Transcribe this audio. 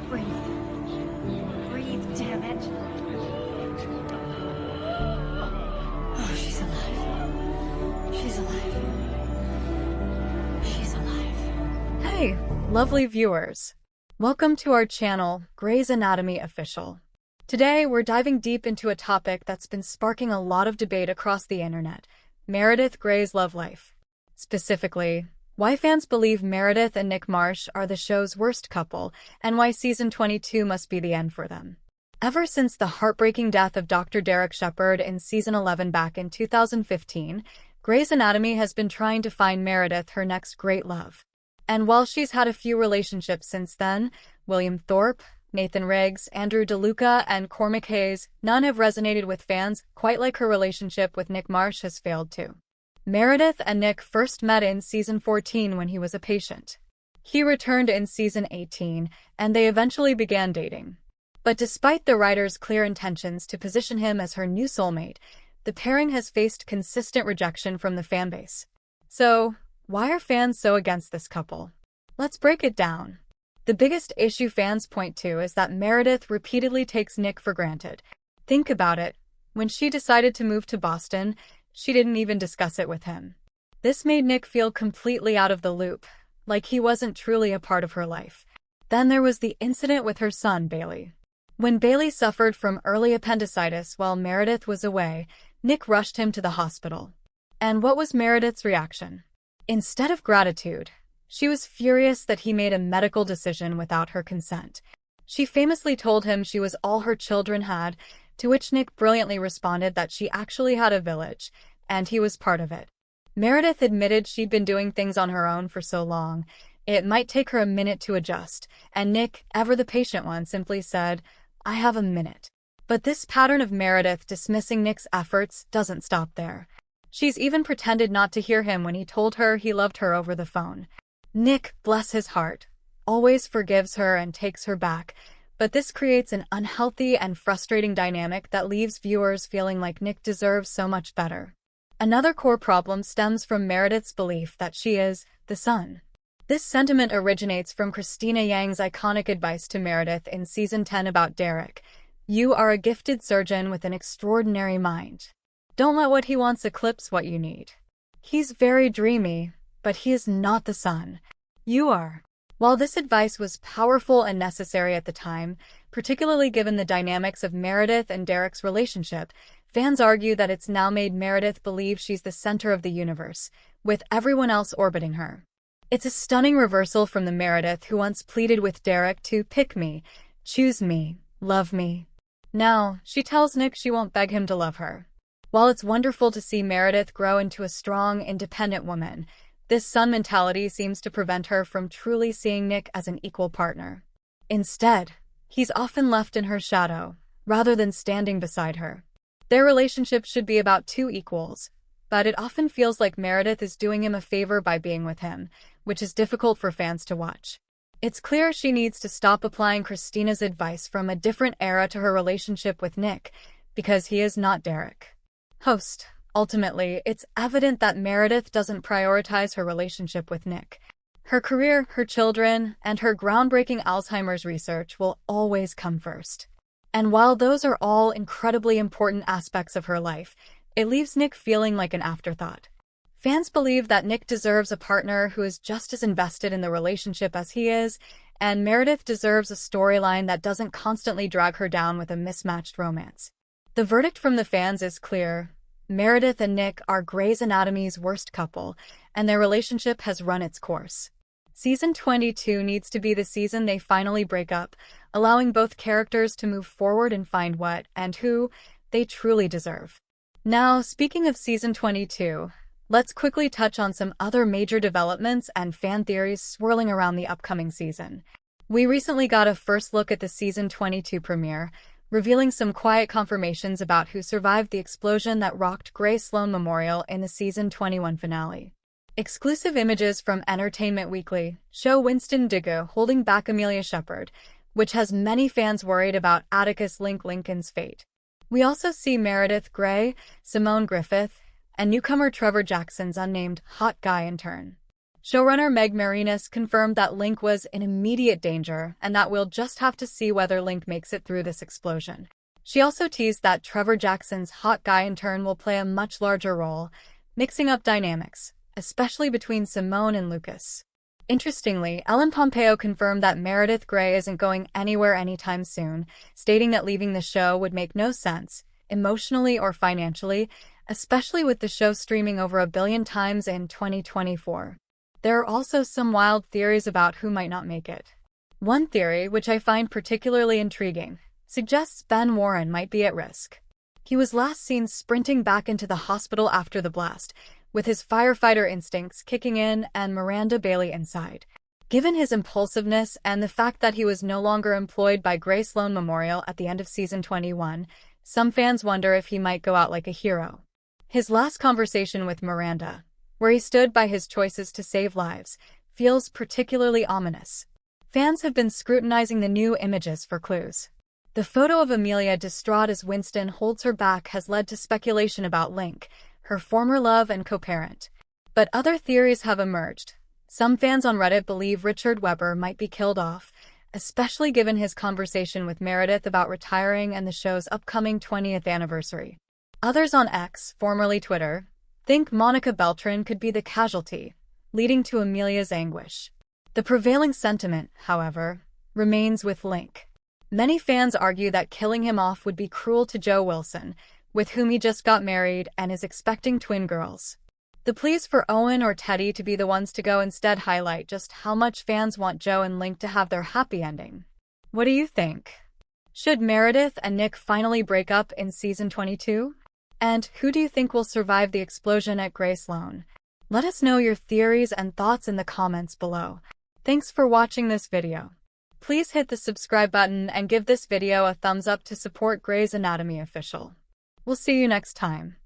Breathe. Breathe, damn it. Oh, she's alive. She's alive. She's alive. Hey, lovely viewers. Welcome to our channel, Grey's Anatomy Official. Today, we're diving deep into a topic that's been sparking a lot of debate across the internet, Meredith Grey's love life. Specifically, why fans believe Meredith and Nick Marsh are the show's worst couple, and why season 22 must be the end for them. Ever since the heartbreaking death of Dr. Derek Shepherd in season 11 back in 2015, Grey's Anatomy has been trying to find Meredith her next great love. And while she's had a few relationships since then, William Thorpe, Nathan Riggs, Andrew DeLuca, and Cormac Hayes, none have resonated with fans quite like her relationship with Nick Marsh has failed to. Meredith and Nick first met in season 14 when he was a patient. He returned in season 18, and they eventually began dating. But despite the writer's clear intentions to position him as her new soulmate, the pairing has faced consistent rejection from the fanbase. So, why are fans so against this couple? Let's break it down. The biggest issue fans point to is that Meredith repeatedly takes Nick for granted. Think about it. When she decided to move to Boston, she didn't even discuss it with him. This made Nick feel completely out of the loop, like he wasn't truly a part of her life. Then there was the incident with her son, Bailey. When Bailey suffered from early appendicitis while Meredith was away, Nick rushed him to the hospital. And what was Meredith's reaction? Instead of gratitude, she was furious that he made a medical decision without her consent. She famously told him she was all her children had, to which Nick brilliantly responded that she actually had a village, and he was part of it. Meredith admitted she'd been doing things on her own for so long, it might take her a minute to adjust, and Nick, ever the patient one, simply said, "I have a minute." But this pattern of Meredith dismissing Nick's efforts doesn't stop there. She's even pretended not to hear him when he told her he loved her over the phone. Nick, bless his heart, always forgives her and takes her back, but this creates an unhealthy and frustrating dynamic that leaves viewers feeling like Nick deserves so much better. Another core problem stems from Meredith's belief that she is the sun. This sentiment originates from Christina Yang's iconic advice to Meredith in season 10 about Derek. "You are a gifted surgeon with an extraordinary mind. Don't let what he wants eclipse what you need. He's very dreamy, but he is not the sun. You are." While this advice was powerful and necessary at the time, particularly given the dynamics of Meredith and Derek's relationship, fans argue that it's now made Meredith believe she's the center of the universe, with everyone else orbiting her. It's a stunning reversal from the Meredith who once pleaded with Derek to pick me, choose me, love me. Now, she tells Nick she won't beg him to love her. While it's wonderful to see Meredith grow into a strong, independent woman, this sun mentality seems to prevent her from truly seeing Nick as an equal partner. Instead, he's often left in her shadow, rather than standing beside her. Their relationship should be about two equals, but it often feels like Meredith is doing him a favor by being with him, which is difficult for fans to watch. It's clear she needs to stop applying Christina's advice from a different era to her relationship with Nick, because he is not Derek. Host. Ultimately, it's evident that Meredith doesn't prioritize her relationship with Nick. Her career, her children, and her groundbreaking Alzheimer's research will always come first. And while those are all incredibly important aspects of her life, it leaves Nick feeling like an afterthought. Fans believe that Nick deserves a partner who is just as invested in the relationship as he is, and Meredith deserves a storyline that doesn't constantly drag her down with a mismatched romance. The verdict from the fans is clear. Meredith and Nick are Grey's Anatomy's worst couple, and their relationship has run its course. Season 22 needs to be the season they finally break up, allowing both characters to move forward and find what, and who, they truly deserve. Now, speaking of season 22, let's quickly touch on some other major developments and fan theories swirling around the upcoming season. We recently got a first look at the season 22 premiere, revealing some quiet confirmations about who survived the explosion that rocked Grey Sloan Memorial in the season 21 finale. Exclusive images from Entertainment Weekly show Winston Diggo holding back Amelia Shepherd, which has many fans worried about Atticus Lincoln's fate. We also see Meredith Grey, Simone Griffith, and newcomer Trevor Jackson's unnamed hot guy intern. Showrunner Meg Marinis confirmed that Link was in immediate danger and that we'll just have to see whether Link makes it through this explosion. She also teased that Trevor Jackson's hot guy intern will play a much larger role, mixing up dynamics, especially between Simone and Lucas. Interestingly, Ellen Pompeo confirmed that Meredith Grey isn't going anywhere anytime soon, stating that leaving the show would make no sense, emotionally or financially, especially with the show streaming over 1 billion times in 2024. There are also some wild theories about who might not make it. One theory, which I find particularly intriguing, suggests Ben Warren might be at risk. He was last seen sprinting back into the hospital after the blast, with his firefighter instincts kicking in and Miranda Bailey inside. Given his impulsiveness and the fact that he was no longer employed by Grey Sloan Memorial at the end of season 21, some fans wonder if he might go out like a hero. His last conversation with Miranda, where he stood by his choices to save lives, feels particularly ominous. Fans have been scrutinizing the new images for clues. The photo of Amelia distraught as Winston holds her back has led to speculation about Link, her former love and co-parent. But other theories have emerged. Some fans on Reddit believe Richard Webber might be killed off, especially given his conversation with Meredith about retiring and the show's upcoming 20th anniversary. Others on X, formerly Twitter, think Monica Beltran could be the casualty, leading to Amelia's anguish. The prevailing sentiment, however, remains with Link. Many fans argue that killing him off would be cruel to Joe Wilson, with whom he just got married and is expecting twin girls. The pleas for Owen or Teddy to be the ones to go instead highlight just how much fans want Joe and Link to have their happy ending. What do you think? Should Meredith and Nick finally break up in season 22? And who do you think will survive the explosion at Grey Sloan? Let us know your theories and thoughts in the comments below. Thanks for watching this video. Please hit the subscribe button and give this video a thumbs up to support Grey's Anatomy Official. We'll see you next time.